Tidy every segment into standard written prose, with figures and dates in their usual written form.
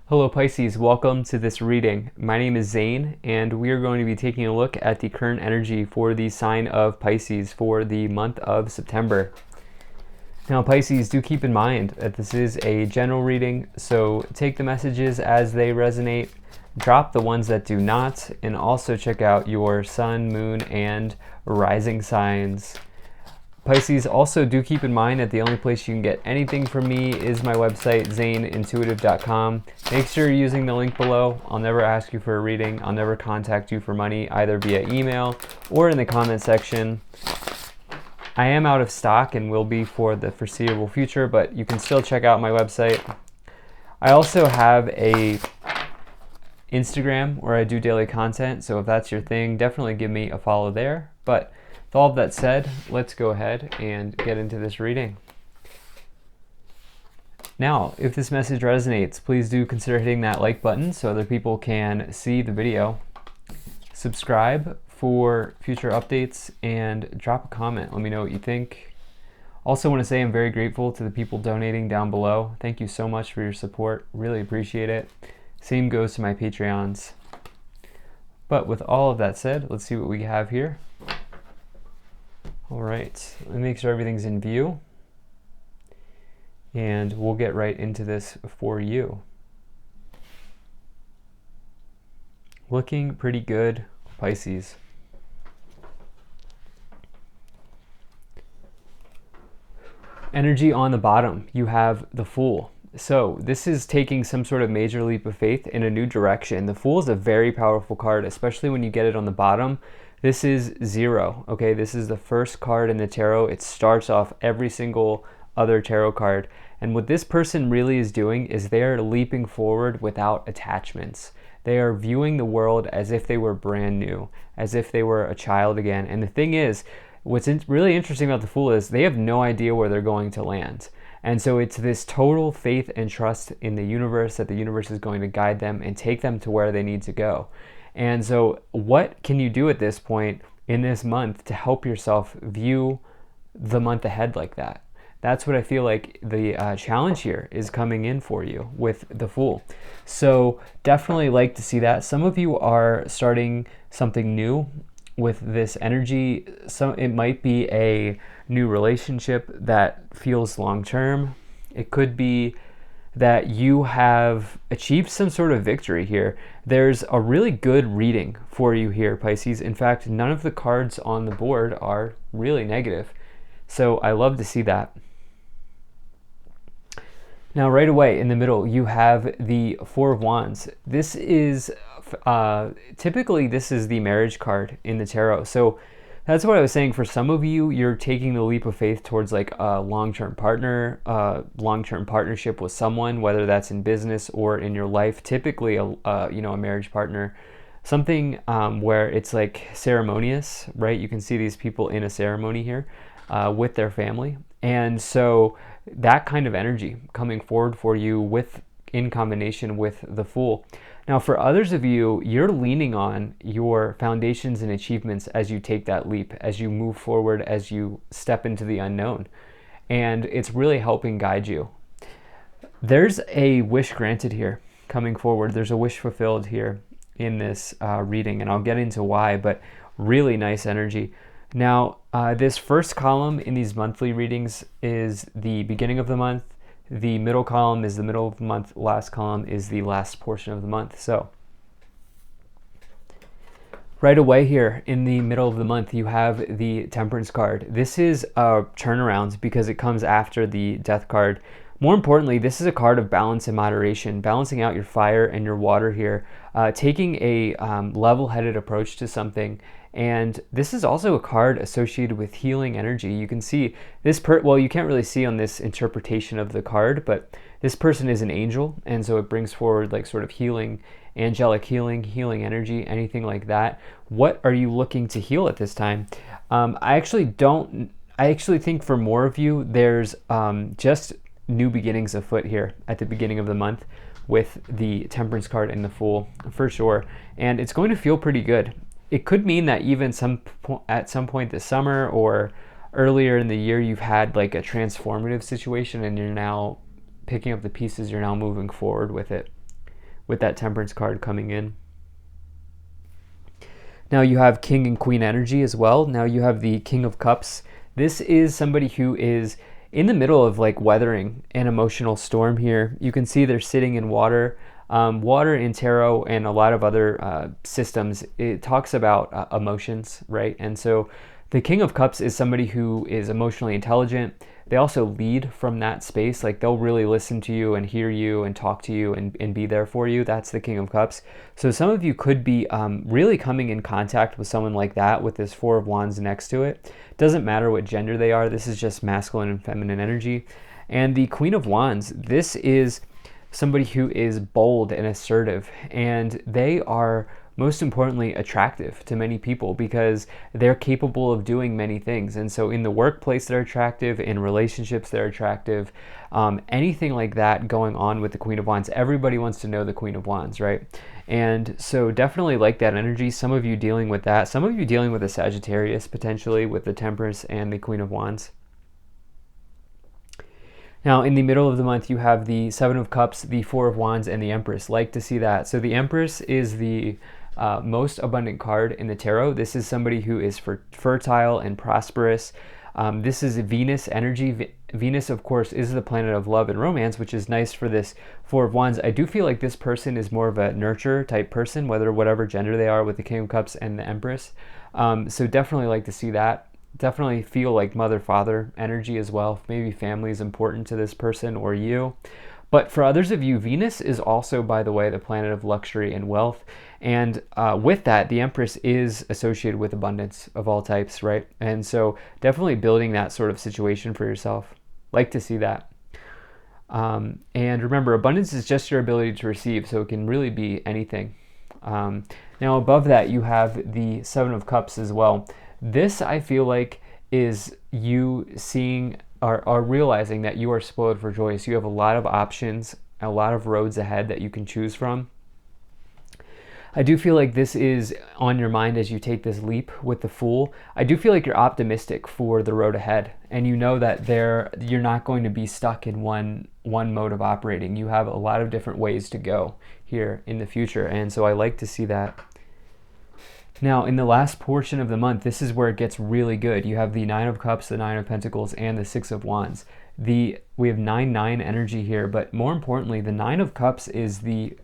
Hello Pisces, welcome to this reading. My name is Zane and we are going to be taking a look at the current energy for the sign of Pisces for the month of September. Now Pisces, do keep in mind that this is a general reading, so take the messages as they resonate, drop the ones that do not, and also check out your sun, moon, and rising signs. Pisces, also do keep in mind that the only place you can get anything from me is my website, zaneintuitive.com. Make sure you're using the link below. I'll never ask you for a reading. I'll never contact you for money, either via email or in the comment section. I am out of stock and will be for the foreseeable future, but you can still check out my website. I also have a Instagram where I do daily content, so if that's your thing, definitely give me a follow there. But with all of that said, let's go ahead and get into this reading. Now, if this message resonates, please do consider hitting that like button so other people can see the video. Subscribe for future updates and drop a comment. Let me know what you think. Also want to say I'm very grateful to the people donating down below. Thank you so much for your support. Really appreciate it. Same goes to my Patreons. But with all of that said, let's see what we have here. All right, let me make sure everything's in view, and we'll get right into this for you. Looking pretty good, Pisces. Energy on the bottom, you have the Fool. So this is taking some sort of major leap of faith in a new direction. The Fool is a very powerful card, especially when you get it on the bottom. This is 0, okay? This is the first card in the tarot. It starts off every single other tarot card. And what this person really is doing is they are leaping forward without attachments. They are viewing the world as if they were brand new, as if they were a child again. And the thing is, what's really interesting about the Fool is they have no idea where they're going to land. And so it's this total faith and trust in the universe that the universe is going to guide them and take them to where they need to go. And so what can you do at this point in this month to help yourself view the month ahead like that? That's what I feel like the challenge here is coming in for you with the Fool. So definitely like to see that. Some of you are starting something new with this energy. So it might be a new relationship that feels long-term. It could be that you have achieved some sort of victory here. There's a really good reading for you here, Pisces. In fact, none of the cards on the board are really negative. So I love to see that. Now, right away in the middle, you have the Four of Wands. This is, typically this is the marriage card in the tarot. So that's what I was saying. For some of you, you're taking the leap of faith towards like a long-term partner, long-term partnership with someone, whether that's in business or in your life. Typically, a marriage partner, something where it's like ceremonious, right? You can see these people in a ceremony here with their family, and so that kind of energy coming forward for you in combination with the Fool. Now, for others of you, you're leaning on your foundations and achievements as you take that leap, as you move forward, as you step into the unknown. And it's really helping guide you. There's a wish granted here coming forward. There's a wish fulfilled here in this reading, and I'll get into why, but really nice energy. Now, this first column in these monthly readings is the beginning of the month. The middle column is the middle of the month. Last column is the last portion of the month. So right away here in the middle of the month, you have the Temperance card. This is a turnaround because it comes after the Death card. More importantly, this is a card of balance and moderation, balancing out your fire and your water here, taking a level-headed approach to something. And this is also a card associated with healing energy. You can see this, well, you can't really see on this interpretation of the card, but this person is an angel. And so it brings forward like sort of healing, angelic healing, healing energy, anything like that. What are you looking to heal at this time? I actually think for more of you, there's just new beginnings afoot here at the beginning of the month with the Temperance card and the Fool for sure. And it's going to feel pretty good. It could mean that even at some point this summer or earlier in the year, you've had like a transformative situation and you're now picking up the pieces, you're now moving forward with it. with that Temperance card coming in. Now you have King and Queen energy as well. Now you have the King of Cups. This is somebody who is in the middle of like weathering an emotional storm here. You can see they're sitting in water. Water in tarot and a lot of other systems, it talks about emotions, right? And so the King of Cups is somebody who is emotionally intelligent. They also lead from that space. Like they'll really listen to you and hear you and talk to you and be there for you. That's the King of Cups. So some of you could be really coming in contact with someone like that with this Four of Wands next to it. Doesn't matter what gender they are. This is just masculine and feminine energy. And the Queen of Wands, this is somebody who is bold and assertive, and they are most importantly attractive to many people because they're capable of doing many things. And so in the workplace they're attractive, in relationships they're attractive, anything like that going on with the Queen of Wands. Everybody wants to know the Queen of Wands, right? And so definitely like that energy. Some of you dealing with that, some of you dealing with a Sagittarius potentially with the Temperance and the Queen of Wands. Now, in the middle of the month, you have the Seven of Cups, the Four of Wands, and the Empress. Like to see that. So the Empress is the most abundant card in the tarot. This is somebody who is fertile and prosperous. This is Venus energy. Venus, of course, is the planet of love and romance, which is nice for this Four of Wands. I do feel like this person is more of a nurture type person, whatever gender they are with the King of Cups and the Empress. So definitely like to see that. Definitely feel like mother-father energy as well. Maybe family is important to this person or you. But for others of you, Venus is also, by the way, the planet of luxury and wealth. And with that, the Empress is associated with abundance of all types, right? And so definitely building that sort of situation for yourself. Like to see that. And remember, abundance is just your ability to receive, so it can really be anything. Now above that, you have the Seven of Cups as well. This, I feel like, is you seeing or realizing that you are spoiled for choice. You have a lot of options, a lot of roads ahead that you can choose from. I do feel like this is on your mind as you take this leap with the Fool. I do feel like you're optimistic for the road ahead, and you know that you're not going to be stuck in one mode of operating. You have a lot of different ways to go here in the future, and so I like to see that. Now, in the last portion of the month, this is where it gets really good. You have the Nine of Cups, the Nine of Pentacles, and the Six of Wands. We have 9-9 energy here, but more importantly, the Nine of Cups is the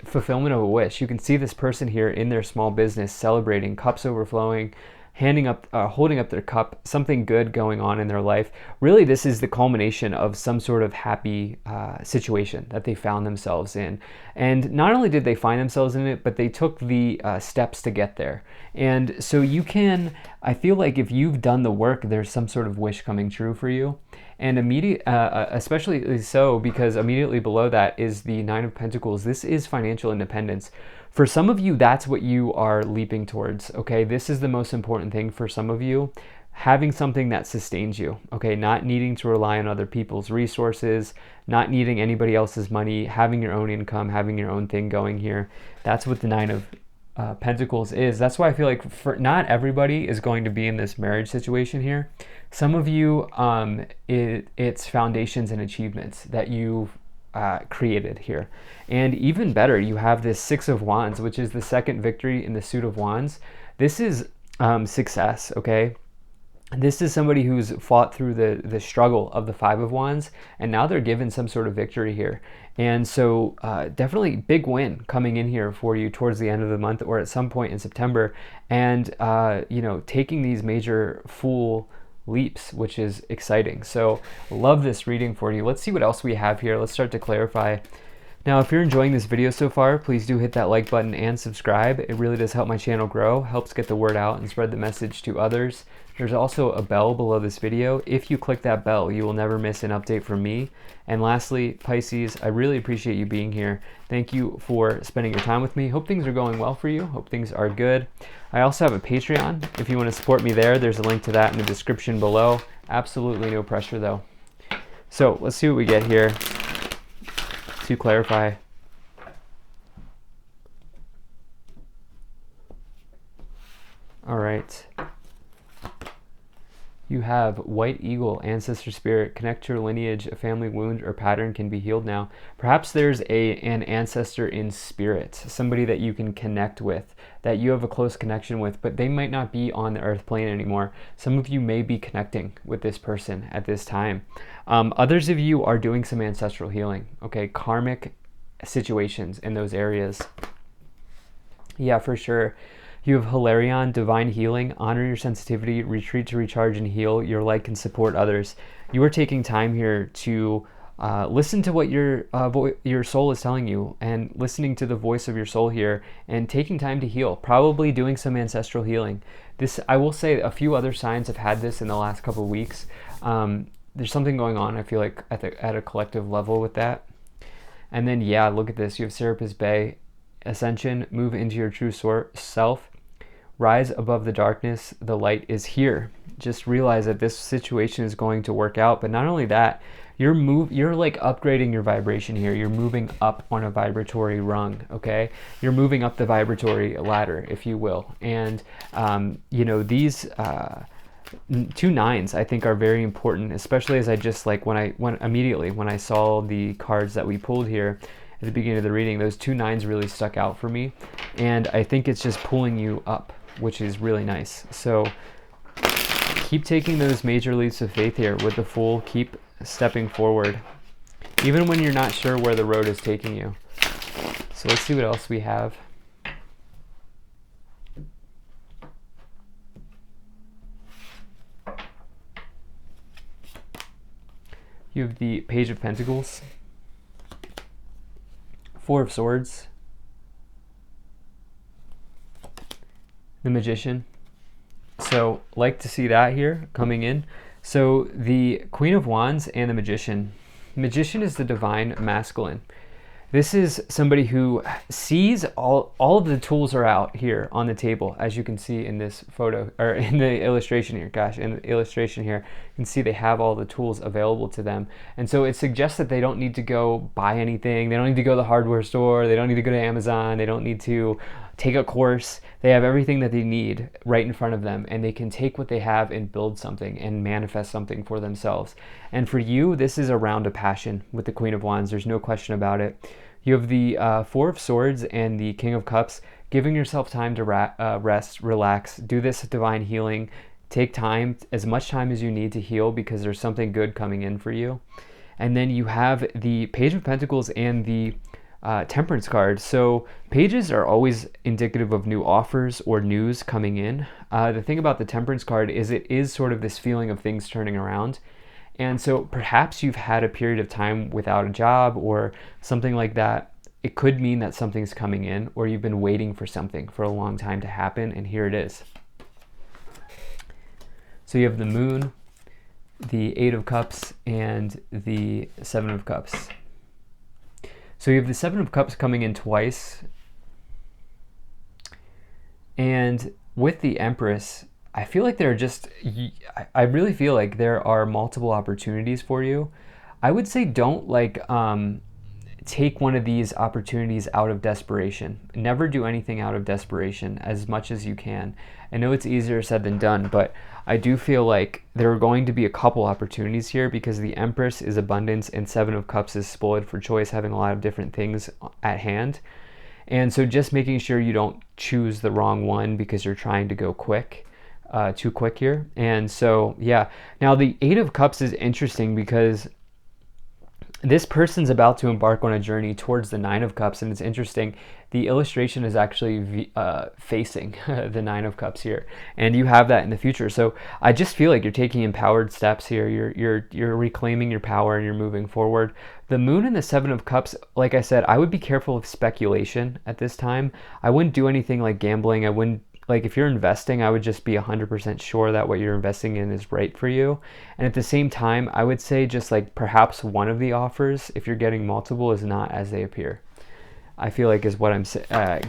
fulfillment of a wish. You can see this person here in their small business celebrating, cups overflowing, holding up their cup, something good going on in their life. Really, this is the culmination of some sort of happy situation that they found themselves in. And not only did they find themselves in it, but they took the steps to get there. And so I feel like if you've done the work, there's some sort of wish coming true for you. And especially so because immediately below that is the Nine of Pentacles. This is financial independence. For some of you, that's what you are leaping towards, okay? This is the most important thing for some of you. Having something that sustains you, okay? Not needing to rely on other people's resources, not needing anybody else's money, having your own income, having your own thing going here. That's what the Nine of Pentacles is. That's why I feel like not everybody is going to be in this marriage situation here. Some of you, it's foundations and achievements that you've created here. And even better, you have this Six of Wands, which is the second victory in the suit of Wands. This is success, okay? This is somebody who's fought through the struggle of the Five of Wands, and now they're given some sort of victory here. And so definitely big win coming in here for you towards the end of the month or at some point in September. And, taking these major Fool leaps, which is exciting. So love this reading for you. Let's see what else we have here. Let's start to clarify. Now, if you're enjoying this video so far, please do hit that like button and subscribe. It really does help my channel grow, helps get the word out and spread the message to others. There's also a bell below this video. If you click that bell, you will never miss an update from me. And lastly, Pisces, I really appreciate you being here. Thank you for spending your time with me. Hope things are going well for you. Hope things are good. I also have a Patreon. If you want to support me there, there's a link to that in the description below. Absolutely no pressure though. So let's see what we get here to clarify. All right. You have white eagle, ancestor spirit, connect to your lineage, a family wound or pattern can be healed now. Perhaps there's an ancestor in spirit, somebody that you can connect with, that you have a close connection with, but they might not be on the earth plane anymore. Some of you may be connecting with this person at this time. Others of you are doing some ancestral healing, okay? Karmic situations in those areas. Yeah, for sure. You have Hilarion, divine healing, honor your sensitivity, retreat to recharge and heal. Your light can support others. You are taking time here to listen to what your soul is telling you, and listening to the voice of your soul here, and taking time to heal, probably doing some ancestral healing. This, I will say, a few other signs have had this in the last couple of weeks. There's something going on, I feel like, at a collective level with that. And then, yeah, look at this. You have Serapis Bay, ascension, move into your true self, rise above the darkness, the light is here. Just realize that this situation is going to work out. But not only that, you're like upgrading your vibration here. You're moving up on a vibratory rung, okay? You're moving up the vibratory ladder, if you will. And these 2 nines I think are very important, especially as I just like when I saw the cards that we pulled here at the beginning of the reading. Those 2 nines really stuck out for me, and I think it's just pulling you up, which is really nice. So keep taking those major leaps of faith here with the Fool. Keep stepping forward, even when you're not sure where the road is taking you. So let's see what else we have. You have the Page of Pentacles, 4 of Swords, the Magician. So like to see that here coming in. So the Queen of Wands and the Magician. Magician is the divine masculine. This is somebody who sees all of the tools are out here on the table, as you can see in this photo, or in the illustration here. Gosh, in the illustration here, you can see they have all the tools available to them. And so it suggests that they don't need to go buy anything. They don't need to go to the hardware store. They don't need to go to Amazon. They don't need to take a course. They have everything that they need right in front of them, and they can take what they have and build something and manifest something for themselves. And for you, this is a round of passion with the Queen of Wands. There's no question about it. You have the 4 of Swords and the King of Cups, giving yourself time to rest, relax, do this divine healing. Take time, as much time as you need to heal, because there's something good coming in for you. And then you have the Page of Pentacles and the Temperance card. So pages are always indicative of new offers or news coming in. The thing about the Temperance card is it is sort of this feeling of things turning around. And so perhaps you've had a period of time without a job or something like that. It could mean that something's coming in, or you've been waiting for something for a long time to happen, and here it is. So you have the Moon, the 8 of Cups, and the 7 of Cups. So you have the 7 of Cups coming in twice. And with the Empress, I feel like I really feel like there are multiple opportunities for you. I would say don't take one of these opportunities out of desperation. Never do anything out of desperation as much as you can. I know it's easier said than done, but I do feel like there are going to be a couple opportunities here, because the Empress is abundance and 7 of Cups is spoiled for choice, having a lot of different things at hand. And so just making sure you don't choose the wrong one because you're trying to go too quick here. And so, yeah. Now the 8 of Cups is interesting because this person's about to embark on a journey towards the 9 of Cups, and it's interesting. The illustration is actually facing the 9 of Cups here, and you have that in the future. So I just feel like you're taking empowered steps here. You're reclaiming your power and you're moving forward. The Moon and the 7 of Cups, like I said, I would be careful of speculation at this time. I wouldn't do anything like gambling. I wouldn't, like, if you're investing, I would just be 100% sure that what you're investing in is right for you. And at the same time, I would say just like perhaps one of the offers, if you're getting multiple, is not as they appear. I feel like is what I'm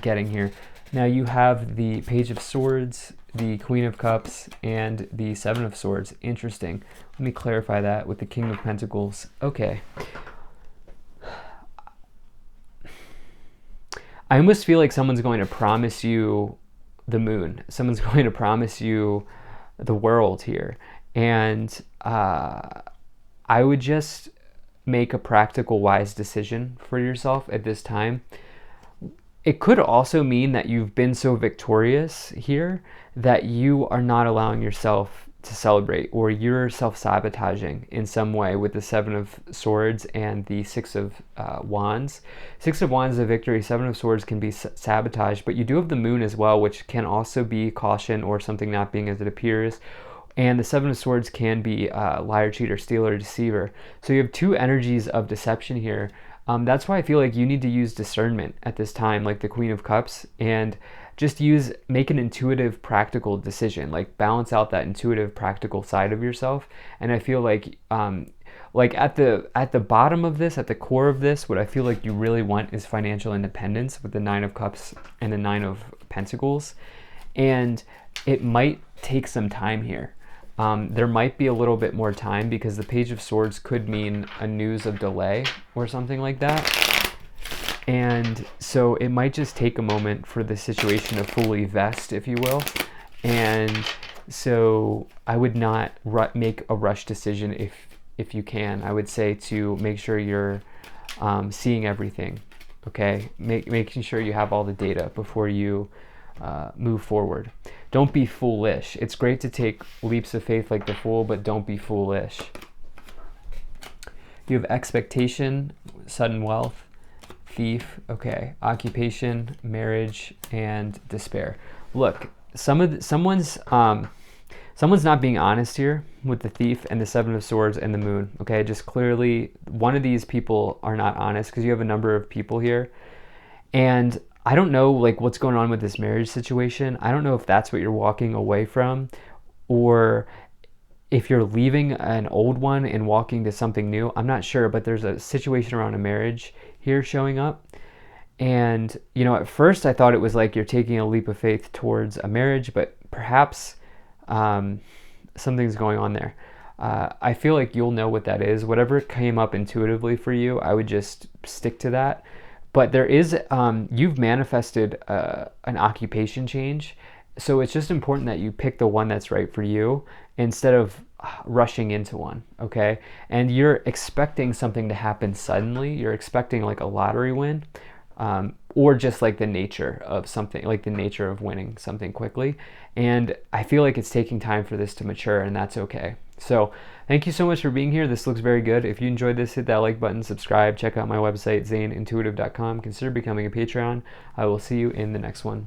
getting here. Now you have the Page of Swords, the Queen of Cups, and the 7 of Swords. Interesting. Let me clarify that with the King of Pentacles. Okay. I almost feel like someone's going to promise you the moon. Someone's going to promise you the world here. And I would just make a practical, wise decision for yourself at this time. It could also mean that you've been so victorious here that you are not allowing yourself to celebrate, or you're self-sabotaging in some way with the Seven of Swords and the Six of Wands. Six of Wands is a victory. Seven of Swords can be sabotage, but you do have the Moon as well, which can also be caution or something not being as it appears. And the Seven of Swords can be liar, cheater, stealer, deceiver. So you have two energies of deception here. That's why I feel like you need to use discernment at this time, like the Queen of Cups, and just make an intuitive, practical decision. Like balance out that intuitive, practical side of yourself. And I feel like at the bottom of this, at the core of this, what I feel like you really want is financial independence with the Nine of Cups and the Nine of Pentacles. And it might take some time here. There might be a little bit more time because the Page of Swords could mean a news of delay or something like that. And so it might just take a moment for the situation to fully vest, if you will. And so I would not make a rush decision if you can. I would say to make sure you're seeing everything, okay? Making sure you have all the data before you move forward. Don't be foolish. It's great to take leaps of faith like the Fool, but don't be foolish. You have expectation, sudden wealth, thief, okay, occupation, marriage, and despair. Look, someone's not being honest here with the Thief and the Seven of Swords and the Moon, okay? Just clearly, one of these people are not honest because you have a number of people here. And I don't know like what's going on with this marriage situation. I don't know if that's what you're walking away from, or if you're leaving an old one and walking to something new. I'm not sure, but there's a situation around a marriage here showing up. And, you know, at first I thought it was like you're taking a leap of faith towards a marriage, but perhaps something's going on there. I feel like you'll know what that is. Whatever came up intuitively for you, I would just stick to that. But there is, you've manifested an occupation change. So it's just important that you pick the one that's right for you instead of rushing into one, okay? And you're expecting something to happen suddenly. You're expecting like a lottery win, or just like the nature of something, like the nature of winning something quickly. And I feel like it's taking time for this to mature, and that's okay. So thank you so much for being here. This looks very good. If you enjoyed this, hit that like button, subscribe, check out my website, zaneintuitive.com. Consider becoming a Patreon. I will see you in the next one.